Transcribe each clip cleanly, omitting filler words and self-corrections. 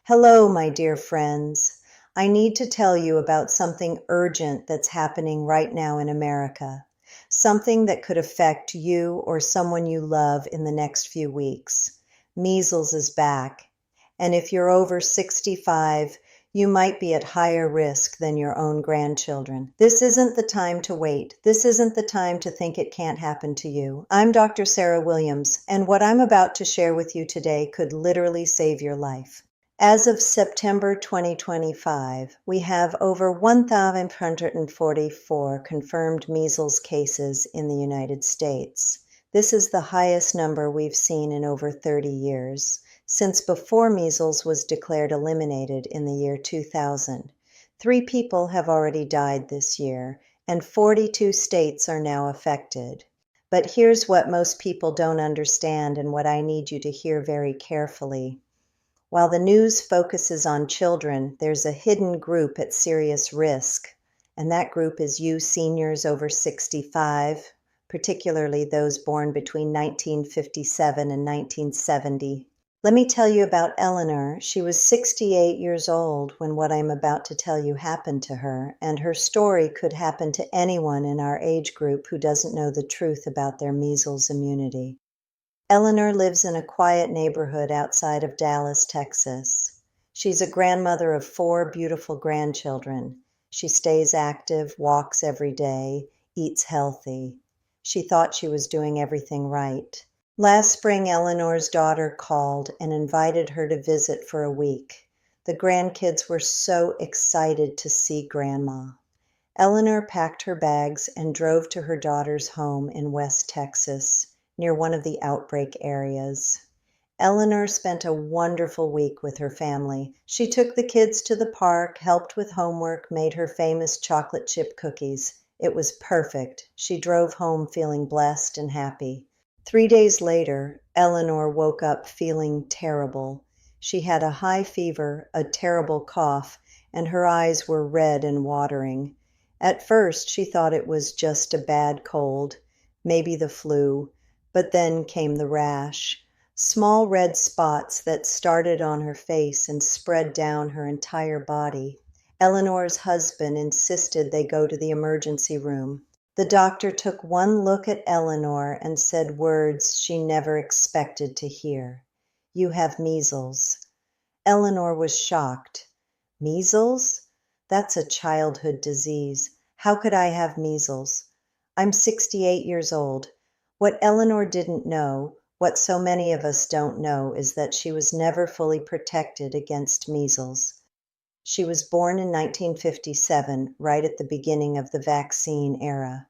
Hello, my dear friends. I need to tell you about something urgent that's happening right now in America. Something that could affect you or someone you love in the next few weeks. Measles is back. And if you're over 65, you might be at higher risk than your own grandchildren. This isn't the time to wait. This isn't the time to think it can't happen to you. I'm Dr. Sarah Williams, and what I'm about to share with you today could literally save your life. As of September 2025, we have over 1,144 confirmed measles cases in the United States. This is the highest number we've seen in over 30 years, since before measles was declared eliminated in the year 2000. 3 people have already died this year, and 42 states are now affected. But here's what most people don't understand and what I need you to hear very carefully. While the news focuses on children, there's a hidden group at serious risk, and that group is you seniors over 65, particularly those born between 1957 and 1970. Let me tell you about Eleanor. She was 68 years old when what I'm about to tell you happened to her, and her story could happen to anyone in our age group who doesn't know the truth about their measles immunity. Eleanor lives in a quiet neighborhood outside of Dallas, Texas. She's a grandmother of 4 beautiful grandchildren. She stays active, walks every day, eats healthy. She thought she was doing everything right. Last spring, Eleanor's daughter called and invited her to visit for a week. The grandkids were so excited to see Grandma. Eleanor packed her bags and drove to her daughter's home in West Texas, near one of the outbreak areas. Eleanor spent a wonderful week with her family. She took the kids to the park, helped with homework, made her famous chocolate chip cookies. It was perfect. She drove home feeling blessed and happy. 3 days later, Eleanor woke up feeling terrible. She had a high fever, a terrible cough, and her eyes were red and watering. At first, she thought it was just a bad cold, maybe the flu. But then came the rash, small red spots that started on her face and spread down her entire body. Eleanor's husband insisted they go to the emergency room. The doctor took one look at Eleanor and said words she never expected to hear. "You have measles." Eleanor was shocked. "Measles? That's a childhood disease. How could I have measles? I'm 68 years old." What Eleanor didn't know, what so many of us don't know, is that she was never fully protected against measles. She was born in 1957, right at the beginning of the vaccine era.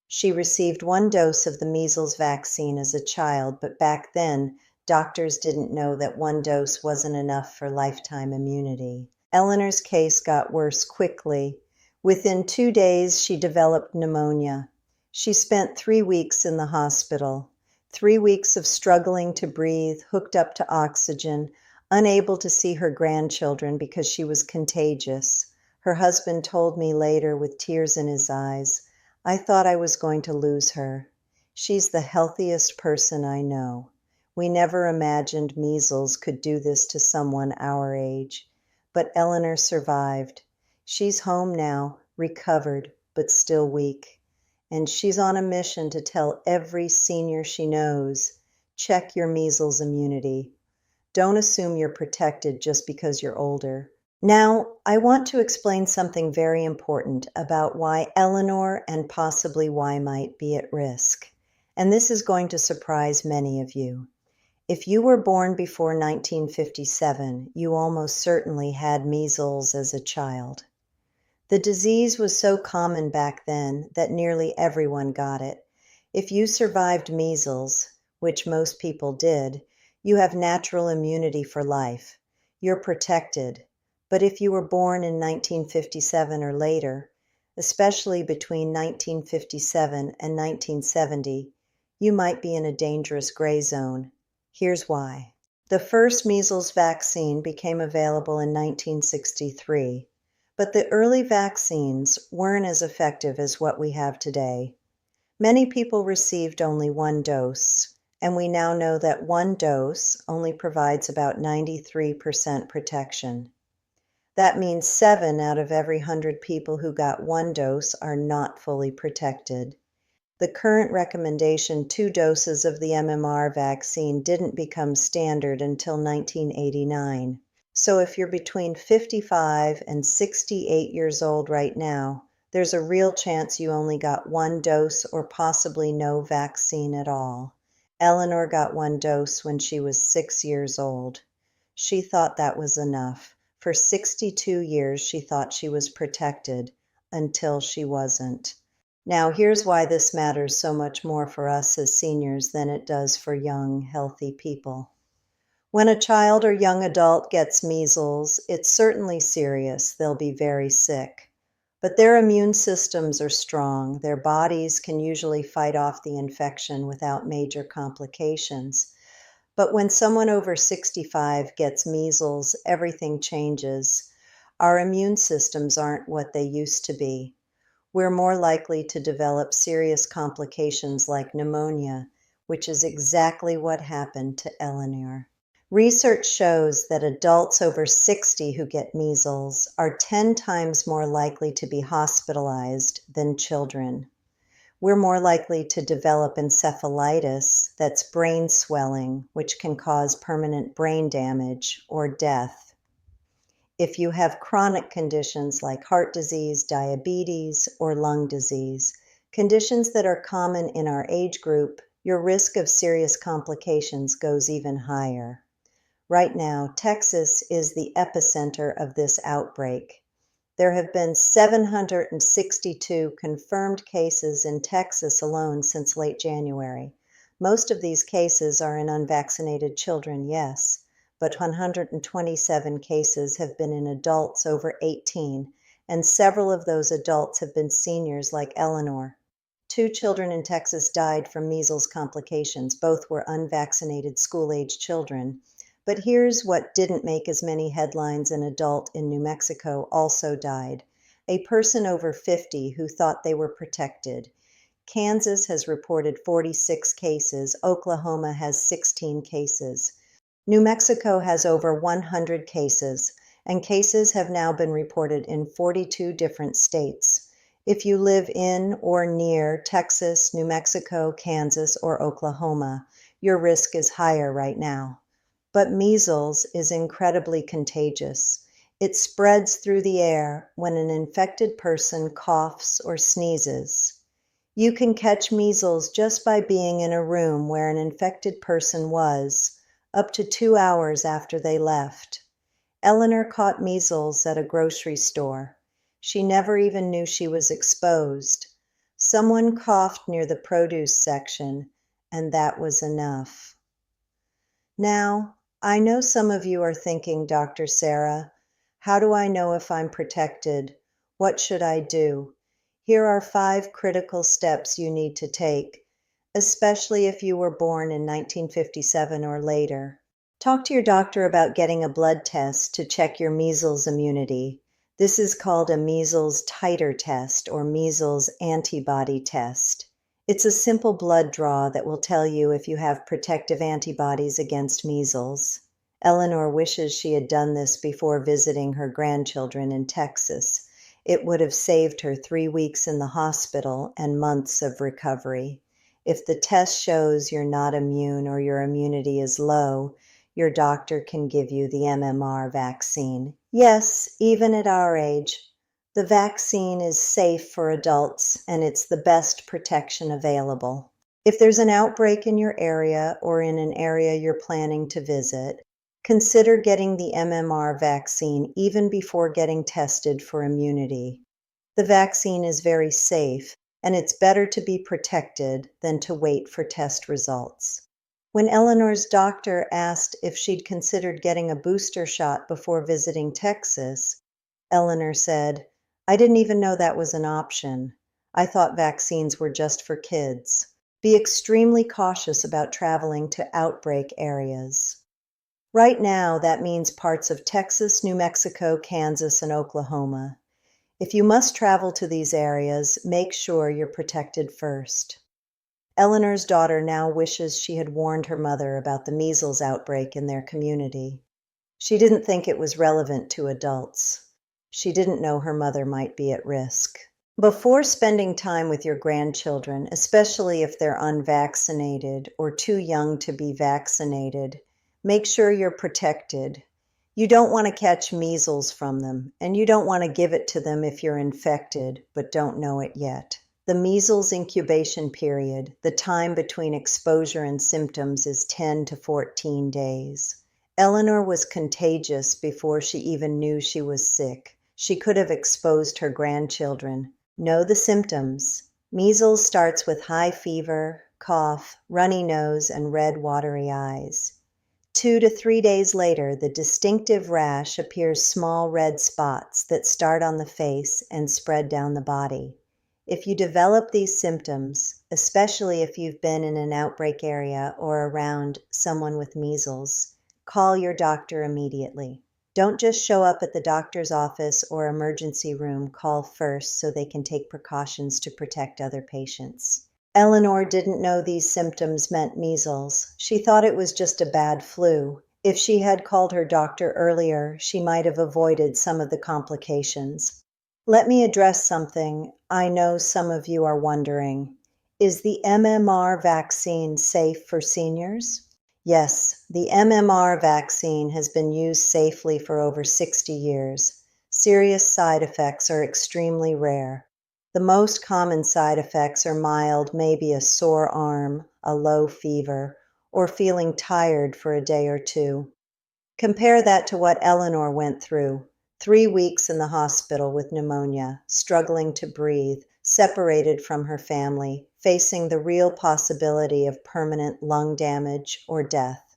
She received 1 dose of the measles vaccine as a child, but back then, doctors didn't know that 1 dose wasn't enough for lifetime immunity. Eleanor's case got worse quickly. Within 2 days, she developed pneumonia. She spent 3 weeks in the hospital, 3 weeks of struggling to breathe, hooked up to oxygen, unable to see her grandchildren because she was contagious. Her husband told me later with tears in his eyes, "I thought I was going to lose her. She's the healthiest person I know." We never imagined measles could do this to someone our age. But Eleanor survived. She's home now, recovered, but still weak. And she's on a mission to tell every senior she knows, check your measles immunity. Don't assume you're protected just because you're older. Now, I want to explain something very important about why Eleanor and possibly why might be at risk. And this is going to surprise many of you. If you were born before 1957, you almost certainly had measles as a child. The disease was so common back then that nearly everyone got it. If you survived measles, which most people did, you have natural immunity for life. You're protected. But if you were born in 1957 or later, especially between 1957 and 1970, you might be in a dangerous gray zone. Here's why. The first measles vaccine became available in 1963. But the early vaccines weren't as effective as what we have today. Many people received only 1 dose, and we now know that one dose only provides about 93% protection. That means 7 out of every 100 people who got one dose are not fully protected. The current recommendation 2 doses of the MMR vaccine didn't become standard until 1989. So if you're between 55 and 68 years old right now, there's a real chance you only got one dose or possibly no vaccine at all. Eleanor got one dose when she was 6 years old. She thought that was enough. For 62 years, she thought she was protected until she wasn't. Now, here's why this matters so much more for us as seniors than it does for young, healthy people. When a child or young adult gets measles, it's certainly serious. They'll be very sick. But their immune systems are strong. Their bodies can usually fight off the infection without major complications. But when someone over 65 gets measles, everything changes. Our immune systems aren't what they used to be. We're more likely to develop serious complications like pneumonia, which is exactly what happened to Eleanor. Research shows that adults over 60 who get measles are 10 times more likely to be hospitalized than children. We're more likely to develop encephalitis, that's brain swelling, which can cause permanent brain damage or death. If you have chronic conditions like heart disease, diabetes, or lung disease, conditions that are common in our age group, your risk of serious complications goes even higher. Right now, Texas is the epicenter of this outbreak. There have been 762 confirmed cases in Texas alone since late January. Most of these cases are in unvaccinated children, yes, but 127 cases have been in adults over 18, and several of those adults have been seniors like Eleanor. 2 children in Texas died from measles complications. Both were unvaccinated school-age children. But here's what didn't make as many headlines. An adult in New Mexico also died. A person over 50 who thought they were protected. Kansas has reported 46 cases. Oklahoma has 16 cases. New Mexico has over 100 cases, and cases have now been reported in 42 different states. If you live in or near Texas, New Mexico, Kansas, or Oklahoma, your risk is higher right now. But measles is incredibly contagious. It spreads through the air when an infected person coughs or sneezes. You can catch measles just by being in a room where an infected person was, up to 2 hours after they left. Eleanor caught measles at a grocery store. She never even knew she was exposed. Someone coughed near the produce section, and that was enough. Now, I know some of you are thinking, Dr. Sarah, how do I know if I'm protected? What should I do? Here are 5 critical steps you need to take, especially if you were born in 1957 or later. Talk to your doctor about getting a blood test to check your measles immunity. This is called a measles titer test or measles antibody test. It's a simple blood draw that will tell you if you have protective antibodies against measles. Eleanor wishes she had done this before visiting her grandchildren in Texas. It would have saved her 3 weeks in the hospital and months of recovery. If the test shows you're not immune or your immunity is low, your doctor can give you the MMR vaccine. Yes, even at our age, the vaccine is safe for adults, and it's the best protection available. If there's an outbreak in your area or in an area you're planning to visit, consider getting the MMR vaccine even before getting tested for immunity. The vaccine is very safe, and it's better to be protected than to wait for test results. When Eleanor's doctor asked if she'd considered getting a booster shot before visiting Texas, Eleanor said, "I didn't even know that was an option. I thought vaccines were just for kids." Be extremely cautious about traveling to outbreak areas. Right now, that means parts of Texas, New Mexico, Kansas, and Oklahoma. If you must travel to these areas, make sure you're protected first. Eleanor's daughter now wishes she had warned her mother about the measles outbreak in their community. She didn't think it was relevant to adults. She didn't know her mother might be at risk. Before spending time with your grandchildren, especially if they're unvaccinated or too young to be vaccinated, make sure you're protected. You don't want to catch measles from them, and you don't want to give it to them if you're infected but don't know it yet. The measles incubation period, the time between exposure and symptoms, is 10 to 14 days. Eleanor was contagious before she even knew she was sick. She could have exposed her grandchildren. Know the symptoms. Measles starts with high fever, cough, runny nose, and red watery eyes. 2 to 3 days later, the distinctive rash appears small red spots that start on the face and spread down the body. If you develop these symptoms, especially if you've been in an outbreak area or around someone with measles, call your doctor immediately. Don't just show up at the doctor's office or emergency room. Call first so they can take precautions to protect other patients. Eleanor didn't know these symptoms meant measles. She thought it was just a bad flu. If she had called her doctor earlier, she might have avoided some of the complications. Let me address something I know some of you are wondering. Is the MMR vaccine safe for seniors? Yes, the MMR vaccine has been used safely for over 60 years. Serious side effects are extremely rare. The most common side effects are mild, maybe a sore arm, a low fever, or feeling tired for a day or two. Compare that to what Eleanor went through. 3 weeks in the hospital with pneumonia, struggling to breathe, separated from her family, facing the real possibility of permanent lung damage or death.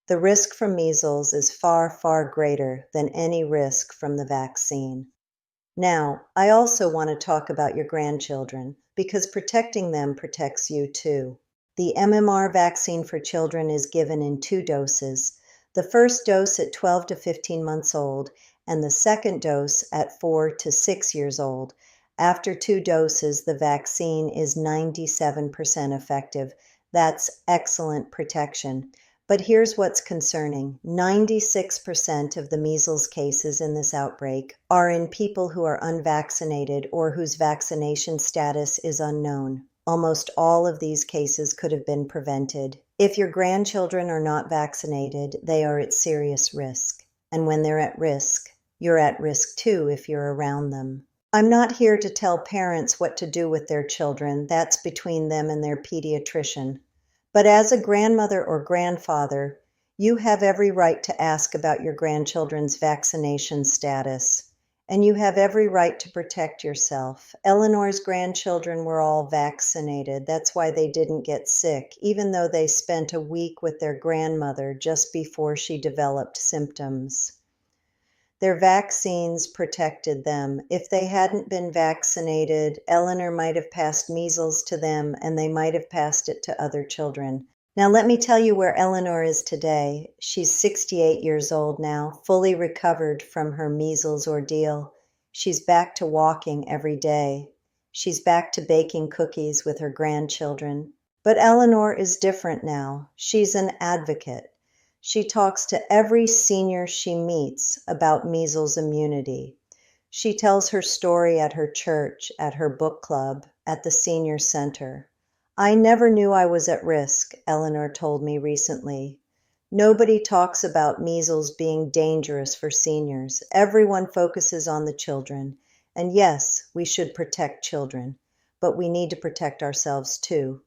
The risk from measles is far, far greater than any risk from the vaccine. Now, I also want to talk about your grandchildren, because protecting them protects you too. The MMR vaccine for children is given in 2 doses. The first dose at 12 to 15 months old, and the second dose at 4 to 6 years old. After 2 doses, the vaccine is 97% effective. That's excellent protection. But here's what's concerning. 96% of the measles cases in this outbreak are in people who are unvaccinated or whose vaccination status is unknown. Almost all of these cases could have been prevented. If your grandchildren are not vaccinated, they are at serious risk. And when they're at risk, you're at risk too if you're around them. I'm not here to tell parents what to do with their children. That's between them and their pediatrician. But as a grandmother or grandfather, you have every right to ask about your grandchildren's vaccination status. And you have every right to protect yourself. Eleanor's grandchildren were all vaccinated. That's why they didn't get sick, even though they spent a week with their grandmother just before she developed symptoms. Their vaccines protected them. If they hadn't been vaccinated, Eleanor might have passed measles to them, and they might have passed it to other children. Now let me tell you where Eleanor is today. She's 68 years old now, fully recovered from her measles ordeal. She's back to walking every day. She's back to baking cookies with her grandchildren. But Eleanor is different now. She's an advocate. She talks to every senior she meets about measles immunity. She tells her story at her church, at her book club, at the senior center. I never knew I was at risk, Eleanor told me recently. Nobody talks about measles being dangerous for seniors. Everyone focuses on the children. And yes, we should protect children, but we need to protect ourselves too.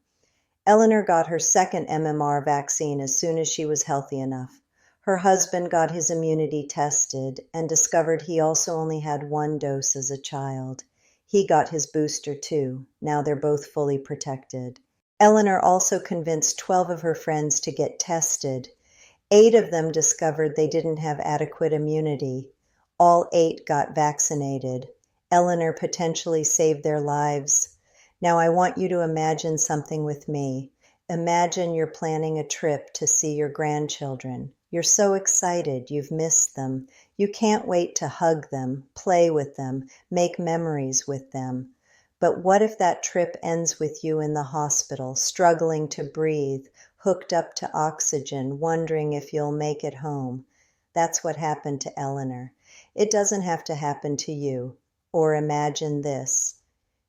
Eleanor got her second MMR vaccine as soon as she was healthy enough. Her husband got his immunity tested and discovered he also only had 1 dose as a child. He got his booster too. Now they're both fully protected. Eleanor also convinced 12 of her friends to get tested. 8 of them discovered they didn't have adequate immunity. All 8 got vaccinated. Eleanor potentially saved their lives. Now I want you to imagine something with me. Imagine you're planning a trip to see your grandchildren. You're so excited, you've missed them. You can't wait to hug them, play with them, make memories with them. But what if that trip ends with you in the hospital, struggling to breathe, hooked up to oxygen, wondering if you'll make it home? That's what happened to Eleanor. It doesn't have to happen to you. Or imagine this.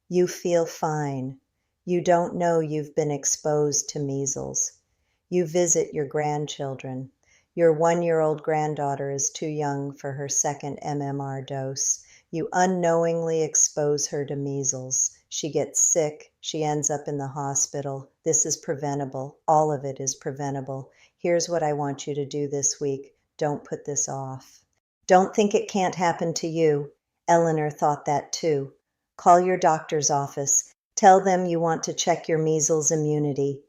You feel fine. You don't know you've been exposed to measles. You visit your grandchildren. Your 1-year-old granddaughter is too young for her second MMR dose. You unknowingly expose her to measles. She gets sick. She ends up in the hospital. This is preventable. All of it is preventable. Here's what I want you to do this week. Don't put this off. Don't think it can't happen to you. Eleanor thought that too. Call your doctor's office. Tell them you want to check your measles immunity.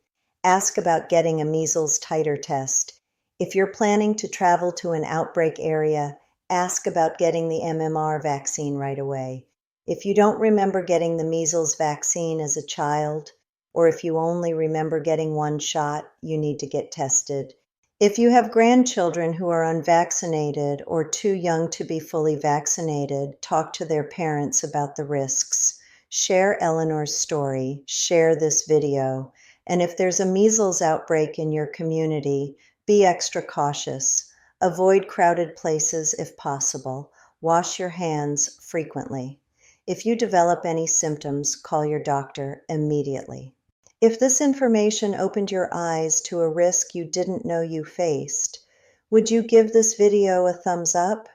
Ask about getting a measles titer test. If you're planning to travel to an outbreak area, ask about getting the MMR vaccine right away. If you don't remember getting the measles vaccine as a child, or if you only remember getting one shot, you need to get tested. If you have grandchildren who are unvaccinated or too young to be fully vaccinated, talk to their parents about the risks. Share Eleanor's story, share this video, and if there's a measles outbreak in your community, be extra cautious. Avoid crowded places if possible. Wash your hands frequently. If you develop any symptoms, call your doctor immediately. If this information opened your eyes to a risk you didn't know you faced, would you give this video a thumbs up?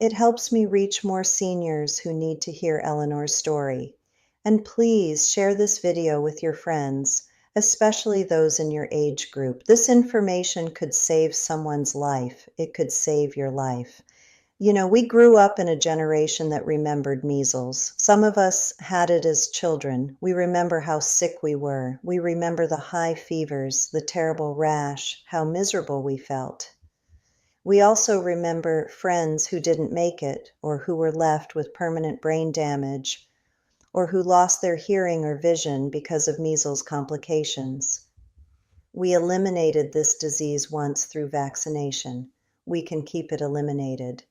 It helps me reach more seniors who need to hear Eleanor's story. And please share this video with your friends, especially those in your age group. This information could save someone's life. It could save your life. You know, we grew up in a generation that remembered measles. Some of us had it as children. We remember how sick we were. We remember the high fevers, the terrible rash, how miserable we felt. We also remember friends who didn't make it, or who were left with permanent brain damage, or who lost their hearing or vision because of measles complications. We eliminated this disease once through vaccination. We can keep it eliminated.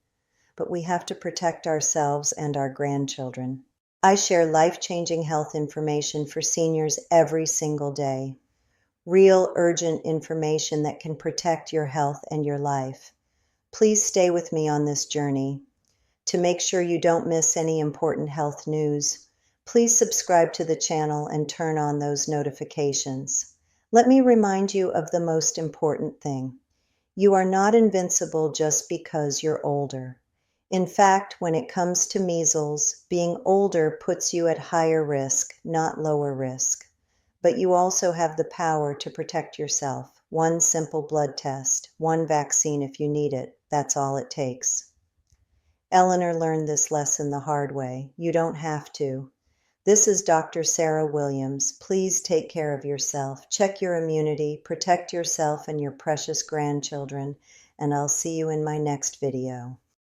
But we have to protect ourselves and our grandchildren. I share life-changing health information for seniors every single day. Real, urgent information that can protect your health and your life. Please stay with me on this journey. To make sure you don't miss any important health news, please subscribe to the channel and turn on those notifications. Let me remind you of the most important thing. You are not invincible just because you're older. In fact, when it comes to measles, being older puts you at higher risk, not lower risk. But you also have the power to protect yourself. One simple blood test, one vaccine if you need it. That's all it takes. Eleanor learned this lesson the hard way. You don't have to. This is Dr. Sarah Williams. Please take care of yourself. Check your immunity, protect yourself and your precious grandchildren, and I'll see you in my next video.